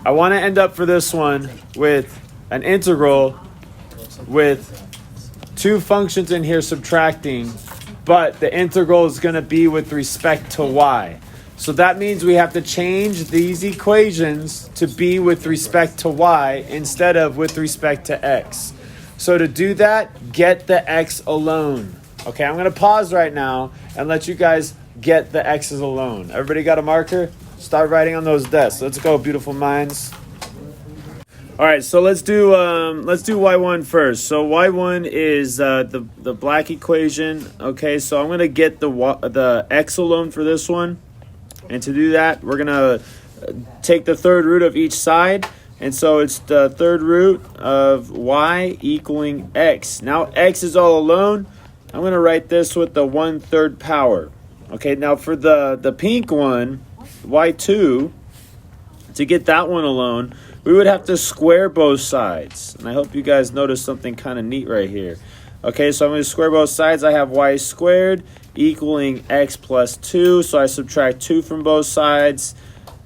I want to end up for this one with an integral with two functions in here subtracting, but the integral is going to be with respect to y. So that means we have to change these equations to be with respect to y instead of with respect to x. So to do that, get the x alone. Okay, I'm going to pause right now and let you guys get the x's alone. Everybody got a marker? Start writing on those desks. Let's go, beautiful minds. All right, so let's do y1 first. So y1 is the black equation. Okay, so I'm going to get the x alone for this one. And to do that, we're going to take the third root of each side. And so it's the third root of y equaling x. Now x is all alone. I'm going to write this with the 1/3 power. Okay, now for the pink one, y2, to get that one alone, we would have to square both sides. And I hope you guys notice something kind of neat right here. Okay, so I'm going to square both sides. I have y squared equaling x plus 2. So I subtract 2 from both sides.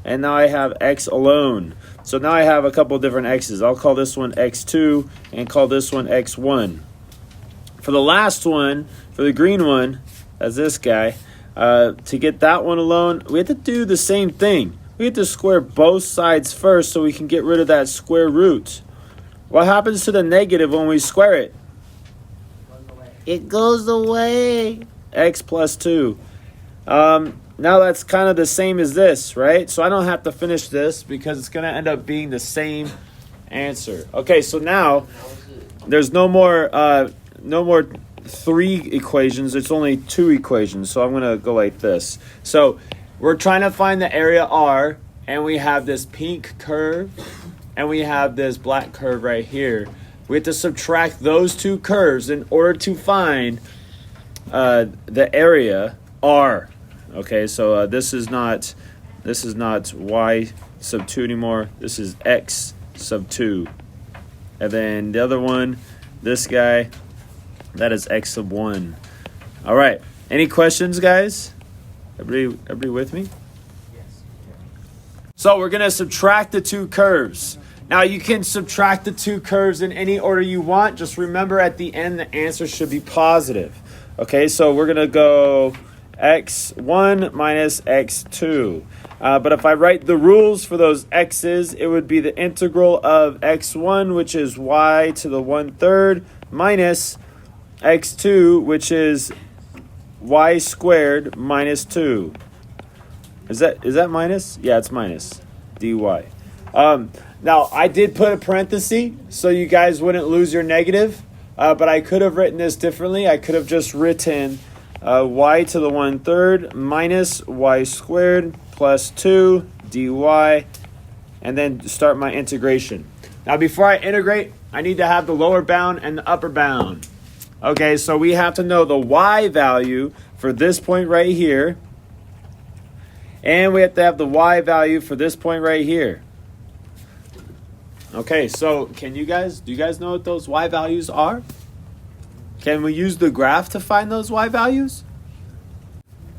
And now I have x alone. So now I have a couple different x's. I'll call this one x2 and call this one x1. For the last one, for the green one, that's this guy, to get that one alone, we have to do the same thing. We have to square both sides first so we can get rid of that square root. What happens to the negative when we square it? It goes away. X plus 2. Now that's kind of the same as this, right? So I don't have to finish this because it's going to end up being the same answer. Okay, so now there's no more 3 equations. It's only 2 equations. So I'm going to go like this. So we're trying to find the area R, and we have this pink curve, and we have this black curve right here. We have to subtract those 2 curves in order to find the area R. Okay, so this is not y sub 2 anymore. This is x sub 2. And then the other one, this guy, that is x sub 1. All right. Any questions, guys? Everybody with me? Yes. So we're going to subtract the 2 curves. Now you can subtract the 2 curves in any order you want. Just remember at the end the answer should be positive. Okay, so we're going to go x1 minus x2. But if I write the rules for those x's, it would be the integral of x1, which is y to the 1/3, minus x2, which is y squared minus 2. Is that minus? Yeah, it's minus dy. Now, I did put a parenthesis so you guys wouldn't lose your negative, but I could have written this differently. I could have just written y to the 1/3 minus y squared plus 2 dy, and then start my integration. Now, before I integrate, I need to have the lower bound and the upper bound. Okay, so we have to know the y value for this point right here, and we have to have the y value for this point right here. Okay, so do you guys know what those y values are? Can we use the graph to find those y values?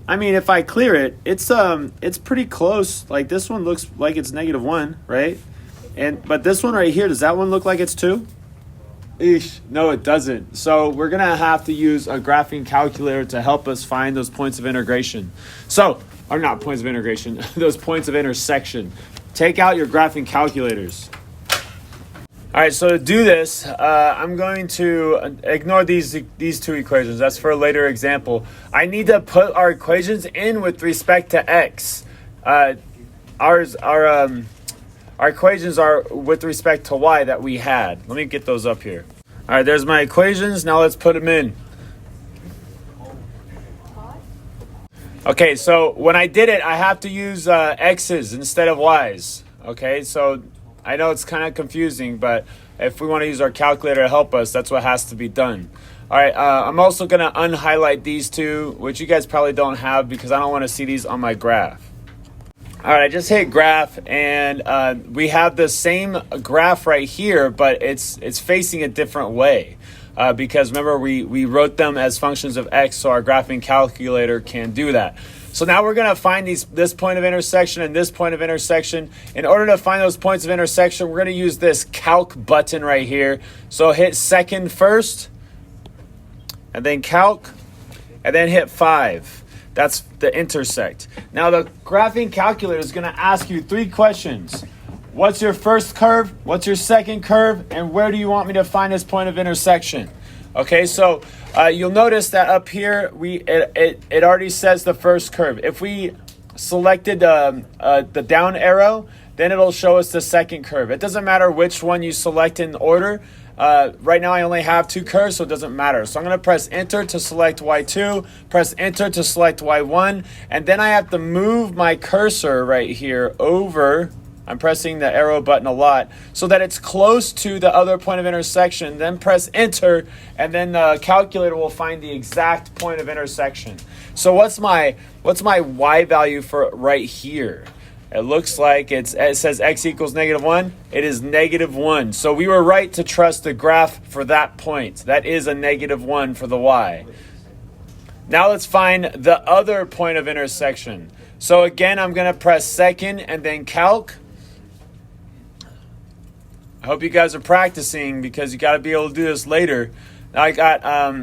I mean, if I clear it, it's pretty close. Like this one looks like it's -1, right? But this one right here, does that one look like it's 2? Eesh, no, it doesn't. So we're gonna have to use a graphing calculator to help us find those points of integration. Or not points of integration, those points of intersection. Take out your graphing calculators. All right, so to do this, I'm going to ignore these 2 equations. That's for a later example. I need to put our equations in with respect to x. Our equations are with respect to y that we had. Let me get those up here. All right, there's my equations. Now let's put them in. Okay, so when I did it, I have to use x's instead of y's. Okay, so I know it's kind of confusing, but if we want to use our calculator to help us, that's what has to be done. All right, I'm also going to unhighlight these 2, which you guys probably don't have because I don't want to see these on my graph. All right, I just hit graph, and we have the same graph right here, but it's facing a different way. Because remember, we wrote them as functions of x, so our graphing calculator can do that. So now we're going to find this point of intersection and this point of intersection. In order to find those points of intersection, we're going to use this Calc button right here. So hit second first, and then Calc, and then hit 5. That's the intersect. Now the graphing calculator is going to ask you 3 questions. What's your first curve? What's your second curve? And where do you want me to find this point of intersection? Okay, so you'll notice that up here, it already says the first curve. If we selected the down arrow, then it'll show us the second curve. It doesn't matter which one you select in order. Right now I only have 2 curves, so it doesn't matter. So I'm going to press enter to select Y2, press enter to select Y1, and then I have to move my cursor right here over. I'm pressing the arrow button a lot so that it's close to the other point of intersection. Then press enter, and then the calculator will find the exact point of intersection. So what's my y value for right here? It looks like it says x equals -1. It is -1. So we were right to trust the graph for that point. That is a -1 for the y. Now let's find the other point of intersection. So again, I'm going to press second and then Calc. I hope you guys are practicing because you got to be able to do this later. Now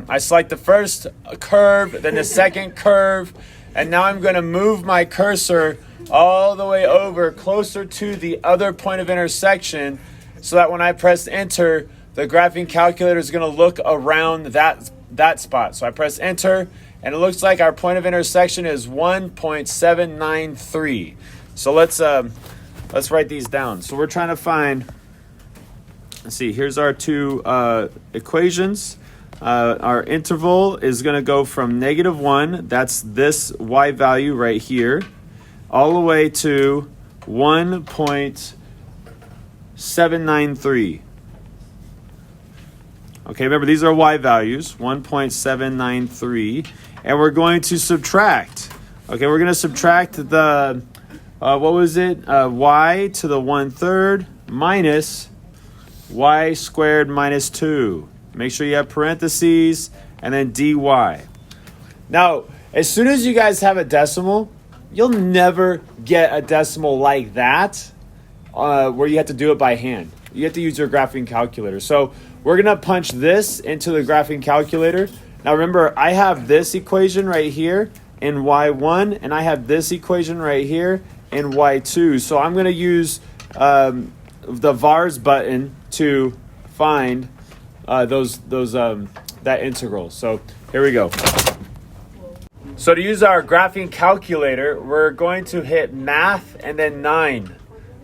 I select the first curve, then the second curve, and now I'm going to move my cursor all the way over closer to the other point of intersection so that when I press enter, the graphing calculator is going to look around that spot. So I press enter, and it looks like our point of intersection is 1.793. So let's write these down. So we're trying to find. Let's see, here's our 2 equations. Our interval is going to go from -1, that's this y value right here, all the way to 1.793. Okay, remember these are y values, 1.793, and we're going to subtract. Okay, we're going to subtract the, what was it? Y to the 1/3 minus y squared minus 2. Make sure you have parentheses and then dy. Now, as soon as you guys have a decimal, you'll never get a decimal like that where you have to do it by hand. You have to use your graphing calculator. So we're going to punch this into the graphing calculator. Now remember, I have this equation right here in y1, and I have this equation right here in y2. So I'm going to use the vars button to find that integral. So here we go. So to use our graphing calculator, we're going to hit math and then 9.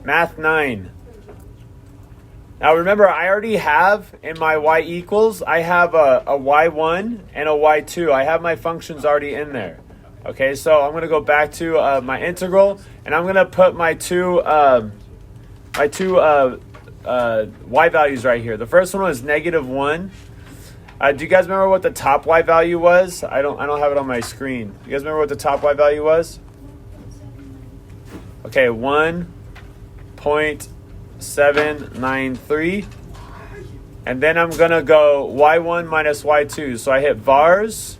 Math 9. Now remember, I already have in my y equals, I have a y1 and a y2. I have my functions already in there. Okay, so I'm going to go back to my integral, and I'm going to put my two y values right here. The first one was -1. Do you guys remember what the top y value was? I don't have it on my screen. Do you guys remember what the top y value was? Okay, 1.793. And then I'm gonna go y1 minus y2. So I hit vars,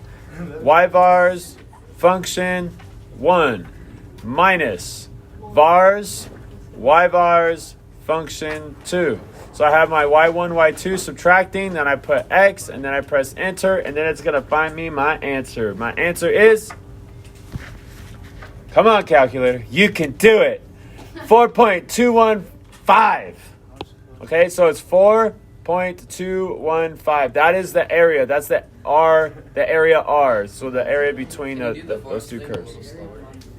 y vars, function 1 minus vars, y vars, function 2. So I have my y1, y2 subtracting, then I put x, and then I press enter, and then it's going to find me my answer. My answer is, come on calculator, you can do it, 4.215. Okay, so it's 4.215. That is the area. That's the R, the area R. So the area between those two curves.